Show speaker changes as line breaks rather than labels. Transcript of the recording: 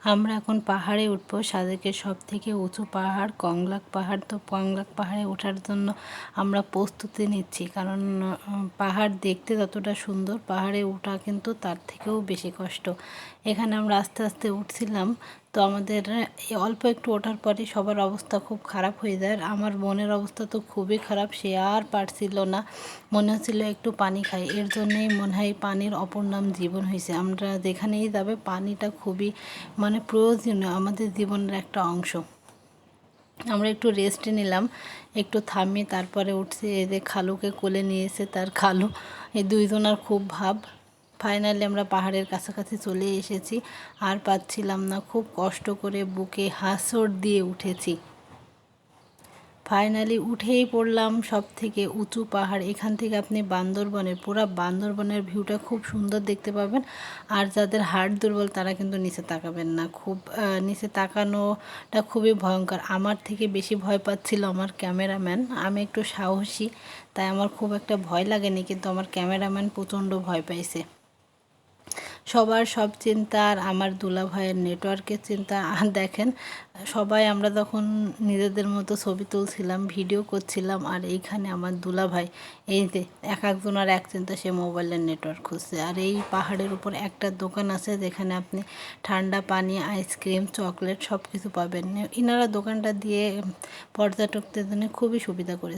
আমরা এখন পাহাড়ে উঠবো। সাজেকের সব থেকে উঁচু পাহাড় কংলাক পাহাড়। তো কংলাক পাহাড়ে ওঠার জন্য আমরা প্রস্তুতি নিচ্ছি, কারণ পাহাড় দেখতে যতটা সুন্দর, পাহাড়ে ওঠা কিন্তু তার থেকেও বেশি কষ্ট। এখানে আমরা আস্তে আস্তে উঠছিলাম, তো আমাদের এই অল্প একটু ওঠার পরে সবার অবস্থা খুব খারাপ হয়ে যায়। আমার বোনের অবস্থা তো খুবই খারাপ, সে আর পারছিল না, মনে হচ্ছিল একটু পানি খাই। এর জন্যেই মনে হয় পানির অপর নাম জীবন হয়েছে। আমরা যেখানেই যাবে পানিটা খুবই প্রয়োজনীয়, আমাদের জীবনের একটা অংশ। আমরা একটু রেস্ট নিলাম, একটু থামি, তারপরে উঠছি। এই যে খালুকে কোলে নিয়েছে তার খালু, এই দুইজনার খুব ভাব। ফাইনালি আমরা পাহাড়ের কাছাকাছি চলে এসেছি, আর পাচ্ছিলাম না, খুব কষ্ট করে বুকে হাঁসড় দিয়ে উঠেছি। ফাইনালি উঠেই পড়লাম সব থেকে উঁচু পাহাড়। এখান থেকে আপনি বান্দরবনের পুরো বান্দরবনের ভিউটা খুব সুন্দর দেখতে পাবেন। আর যাদের হার্ট দুর্বল তারা কিন্তু নিচে তাকাবেন না, খুব নিচে তাকানোটা খুবই ভয়ঙ্কর। আমার থেকে বেশি ভয় পাচ্ছিল আমার ক্যামেরাম্যান। আমি একটু সাহসী, তাই আমার খুব একটা ভয় লাগেনি, কিন্তু আমার ক্যামেরাম্যান প্রচণ্ড ভয় পাইছে। সবার সব চিন্তা, আর আমার দুলাভাইয়ের নেটওয়ার্কের চিন্তা। আর দেখেন, সবাই আমরা তখন নিজেদের মতো ছবি তুলছিলাম, ভিডিও করছিলাম, আর এইখানে আমার দুলাভাই, এই যে এক একজনের এক চিন্তা, সে মোবাইলের নেটওয়ার্ক খুঁজছে। আর এই পাহাড়ের উপর একটা দোকান আছে যেখানে আপনি ঠান্ডা পানি, আইসক্রিম, চকলেট সব কিছু পাবেন। ইনারা দোকানটা দিয়ে পর্যটকদের জন্য খুবই সুবিধা করেছে।